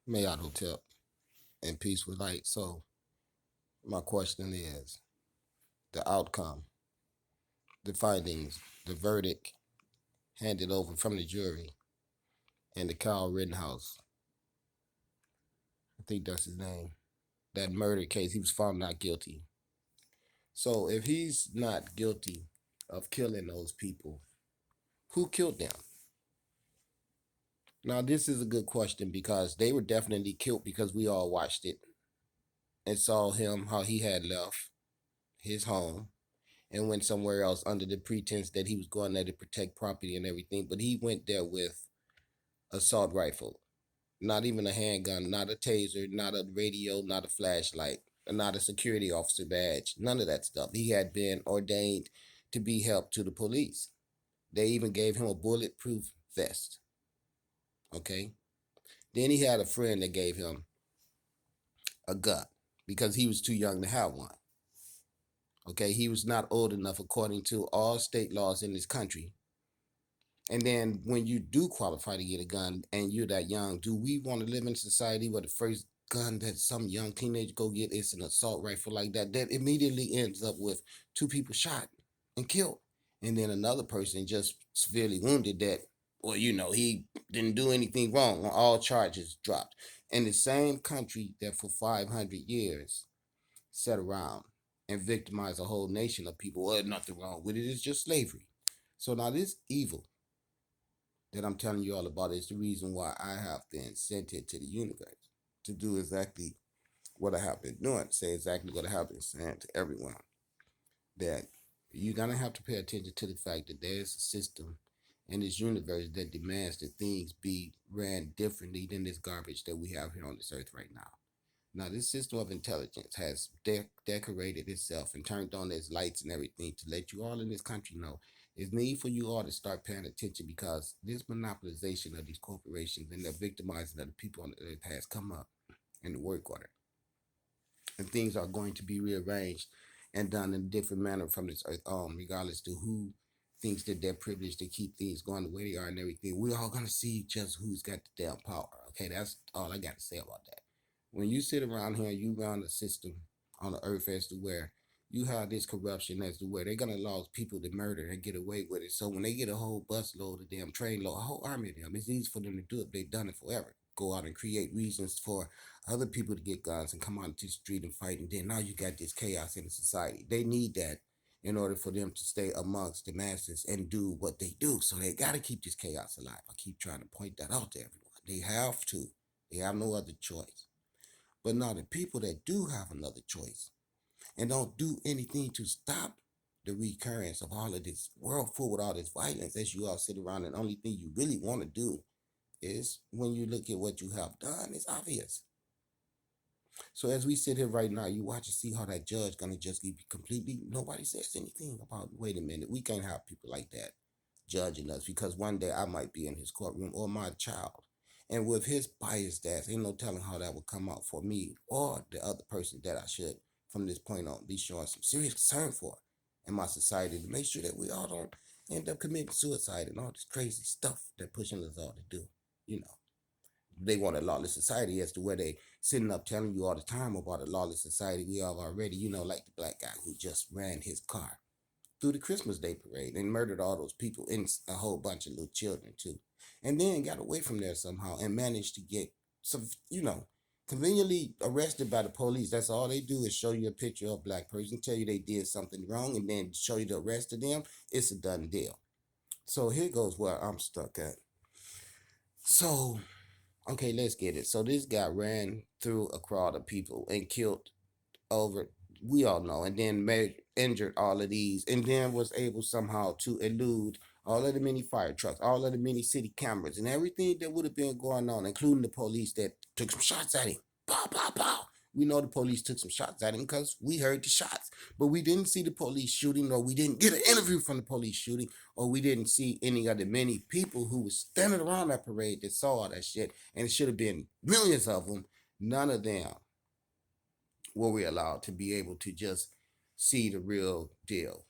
Mayot Hotel and Peace with Light. So my question is the outcome, the findings, the verdict handed over from the jury and the Kyle Rittenhouse. I think that's his name. That murder case, he was found not guilty. So if he's not guilty of killing those people, who killed them? Now this is a good question because they were definitely killed because we all watched it and saw him how he had left his home and went somewhere else under the pretense that he was going there to protect property and everything. But he went there with assault rifle, not even a handgun, not a taser, not a radio, not a flashlight, not a security officer badge, none of that stuff. He had been ordained to be help to the police. They even gave him a bulletproof vest. Okay. Then he had a friend that gave him a gun because he was too young to have one. Okay. He was not old enough according to all state laws in this country. And then when you do qualify to get a gun and you're that young, do we want to live in a society where the first gun that some young teenage go get is an assault rifle like that? That immediately ends up with two people shot and killed. And then another person just severely wounded that, well, he didn't do anything wrong. All charges dropped. In the same country that for 500 years sat around and victimized a whole nation of people. Well, nothing wrong with it. It's just slavery. So now this evil that I'm telling you all about is the reason why I have been sent into the universe to do exactly what I have been doing, say exactly what I have been saying to everyone. That you're gonna have to pay attention to the fact that there's a system in this universe that demands that things be ran differently than this garbage that we have here on this earth right now. Now, this system of intelligence has decorated itself and turned on its lights and everything to let you all in this country know it's need for you all to start paying attention because this monopolization of these corporations and the victimizing of the people on the earth has come up in the work order. And things are going to be rearranged and done in a different manner from this earth on, regardless to who thinks that they're privileged to keep things going the way they are and everything. We're all gonna see just who's got the damn power. Okay, that's all I got to say about that. When you sit around here, you run a system on the earth as to where you have this corruption as to where they're gonna allow people to murder and get away with it. So when they get a whole bus load of damn train load, a whole army of them, it's easy for them to do it. They've done it forever. Go out and create reasons for other people to get guns and come out into the street and fight. And then now you got this chaos in the society. They need that in order for them to stay amongst the masses and do what they do. So they got to keep this chaos alive. I keep trying to point that out to everyone. They have to. They have no other choice. But now the people that do have another choice and don't do anything to stop the recurrence of all of this world full with all this violence as you all sit around and the only thing you really want to do is when you look at what you have done, it's obvious. So as we sit here right now, you watch and see how that judge gonna just be completely nobody says anything about wait a minute, we can't have people like that judging us because one day I might be in his courtroom or my child. And with his biased ass, ain't no telling how that would come out for me or the other person that I should from this point on be showing some serious concern for in my society to make sure that we all don't end up committing suicide and all this crazy stuff they're pushing us all to do. You know they want a lawless society as to where they sitting up telling you all the time about a lawless society we have already, like the black guy who just ran his car through the Christmas Day parade and murdered all those people and a whole bunch of little children too. And then got away from there somehow and managed to get some, conveniently arrested by the police. That's all they do is show you a picture of a black person, tell you they did something wrong, and then show you the arrest of them. It's a done deal. So here goes where I'm stuck at. So okay, let's get it. So this guy ran through a crowd of people and killed over, we all know, and then injured all of these, and then was able somehow to elude all of the many fire trucks, all of the many city cameras, and everything that would have been going on, including the police that took some shots at him. Pow, pow, pow. We know the police took some shots at him because we heard the shots, but we didn't see the police shooting, or we didn't get an interview from the police shooting, or we didn't see any of the many people who was standing around that parade that saw all that shit, and it should have been millions of them. None of them were we allowed to be able to just see the real deal.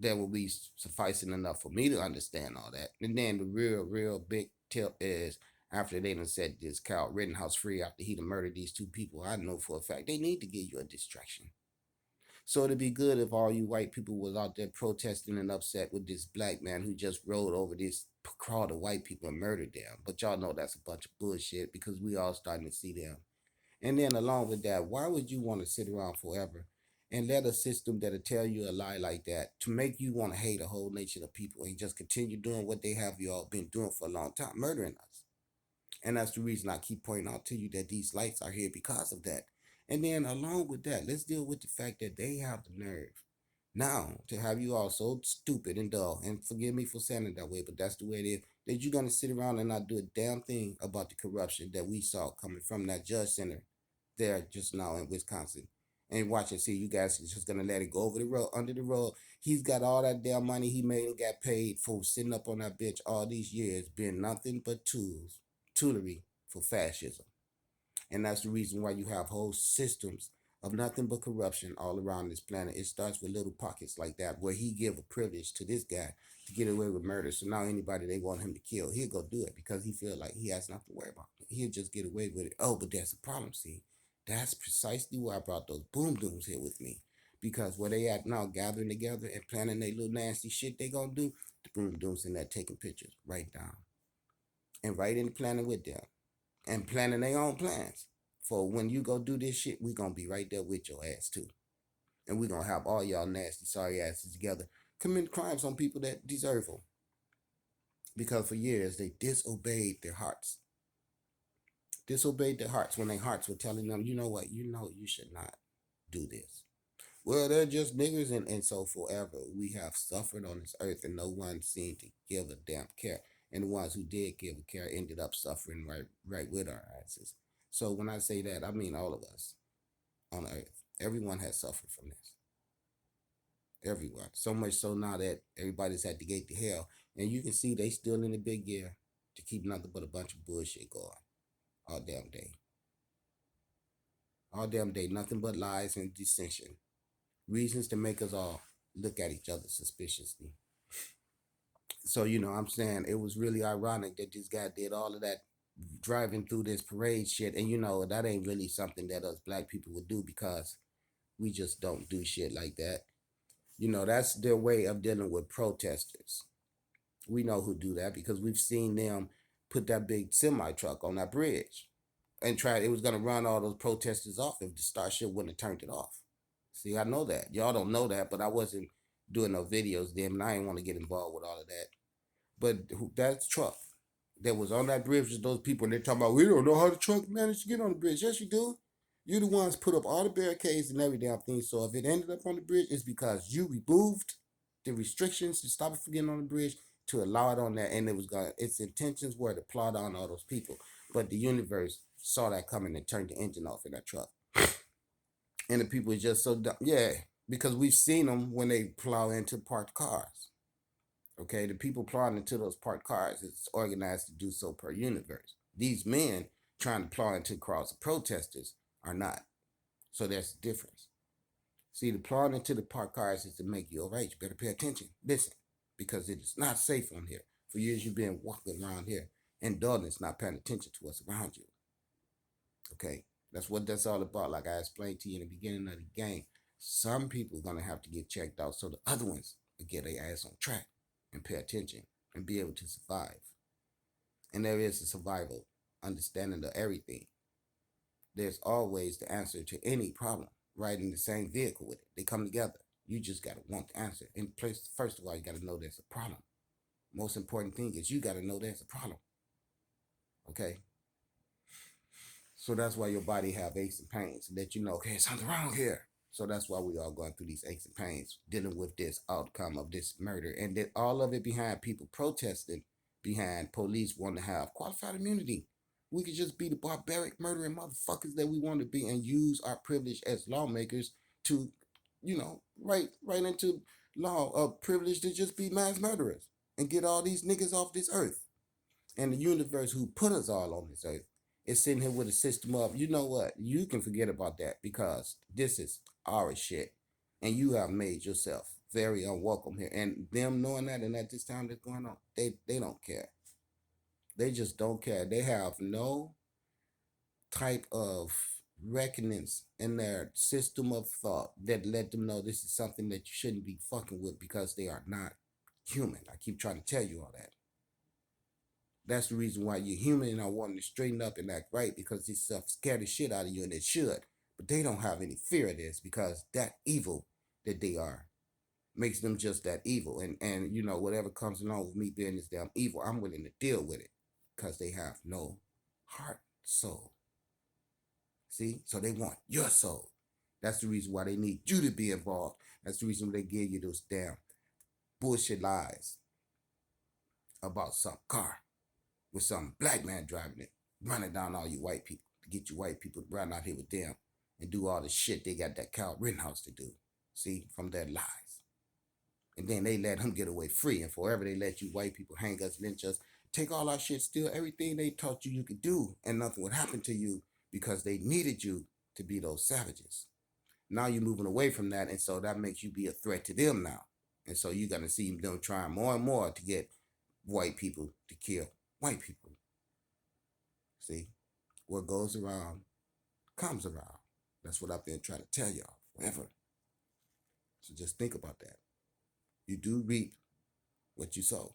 That will be sufficing enough for me to understand all that. And then the real big tip is after they done set this Kyle Rittenhouse free after he done murdered these two people. I know for a fact they need to give you a distraction. So it'd be good if all you white people was out there protesting and upset with this black man who just rode over this crowd of white people and murdered them. But y'all know that's a bunch of bullshit because we all starting to see them. And then along with that, why would you want to sit around forever and let a system that'll tell you a lie like that to make you want to hate a whole nation of people and just continue doing what they have you all been doing for a long time, murdering us? And that's the reason I keep pointing out to you that these lights are here because of that. And then along with that, let's deal with the fact that they have the nerve now to have you all so stupid and dull. And forgive me for saying it that way, but that's the way it is. That you're gonna sit around and not do a damn thing about the corruption that we saw coming from that judge center there just now in Wisconsin. And watch and see you guys is just gonna let it go over the road, under the road. He's got all that damn money he made and got paid for sitting up on that bench all these years, being nothing but toolery for fascism. And that's the reason why you have whole systems of nothing but corruption all around this planet. It starts with little pockets like that, where he give a privilege to this guy to get away with murder. So now anybody they want him to kill, he'll go do it because he feel like he has nothing to worry about. He'll just get away with it. Oh, but there's a problem. See, that's precisely why I brought those boom dooms here with me. Because where they at now, gathering together and planning their little nasty shit they gonna do, the boom dooms in there taking pictures right down and right in planning with them and planning their own plans. For when you go do this shit, we gonna be right there with your ass too. And we gonna have all y'all nasty, sorry asses together commit crimes on people that deserve them. Because for years they disobeyed their hearts. Disobeyed their hearts when their hearts were telling them, you know what, you know you should not do this. Well, they're just niggers, and so forever we have suffered on this earth and no one seemed to give a damn care. And the ones who did give a care ended up suffering right with our asses. So when I say that, I mean all of us on earth. Everyone has suffered from this. Everyone. So much so now that everybody's at the gate to hell. And you can see they still in the big gear to keep nothing but a bunch of bullshit going all damn day. All damn day. Nothing but lies and dissension. Reasons to make us all look at each other suspiciously. So, I'm saying it was really ironic that this guy did all of that driving through this parade shit. And, that ain't really something that us black people would do because we just don't do shit like that. That's their way of dealing with protesters. We know who do that because we've seen them put that big semi truck on that bridge and it was going to run all those protesters off if the Starship wouldn't have turned it off. See, I know that. Y'all don't know that, but I wasn't doing no videos then, and I didn't want to get involved with all of that. But that truck that was on that bridge with those people, and they're talking about, we don't know how the truck managed to get on the bridge. Yes, you do. You're the ones put up all the barricades and every damn thing. So if it ended up on the bridge, it's because you removed the restrictions to stop it from getting on the bridge to allow it on there, and its intentions were to plot on all those people. But the universe saw that coming and turned the engine off in that truck. And the people are just so dumb. Yeah, because we've seen them when they plow into parked cars. Okay, the people plowing into those parked cars, it's organized to do so per universe. These men trying to plow into crowds of protesters are not. So there's a difference. See, the plowing into the parked cars is to make you all right. You better pay attention. Listen, because it is not safe on here. For years you've been walking around here and dullness, not paying attention to what's around you. Okay, that's what that's all about. Like I explained to you in the beginning of the game, some people are gonna have to get checked out so the other ones will get their ass on track and pay attention and be able to survive. And there is a survival understanding of everything. There's always the answer to any problem right in the same vehicle with it. They come together. You just gotta want the answer. In place, first of all, you gotta know there's a problem. Most important thing is you gotta know there's a problem. Okay. So that's why your body have aches and pains, and that you know, okay, something wrong here. So that's why we all going through these aches and pains, dealing with this outcome of this murder, and that all of it behind people protesting, behind police wanting to have qualified immunity. We could just be the barbaric murdering motherfuckers that we want to be, and use our privilege as lawmakers to, right into law of privilege to just be mass murderers and get all these niggas off this earth. And the universe who put us all on this earth is sitting here with a system of, you know what, you can forget about that because this is our shit. And you have made yourself very unwelcome here. And them knowing that and at this time that's going on, they don't care. They just don't care. They have no type of reckonings in their system of thought that let them know this is something that you shouldn't be fucking with because they are not human. I keep trying to tell you all that. That's the reason why you're human and I want to straighten up and act right, because this stuff scared the shit out of you, and it should. But they don't have any fear of this because that evil that they are makes them just that evil. And you know, whatever comes along with me being this damn evil, I'm willing to deal with it because they have no heart, soul. See? So they want your soul. That's the reason why they need you to be involved. That's the reason why they give you those damn bullshit lies about some car with some black man driving it, running down all you white people to get you white people to run out here with them and do all the shit they got that Kyle Rittenhouse to do. See? From their lies. And then they let him get away free. And forever they let you white people hang us, lynch us, take all our shit, steal everything they taught you could do, and nothing would happen to you because they needed you to be those savages. Now you're moving away from that, and so that makes you be a threat to them now. And so you're going to see them trying more and more to get white people to kill white people. See? What goes around comes around. That's what I've been trying to tell y'all forever. So just think about that. You do reap what you sow.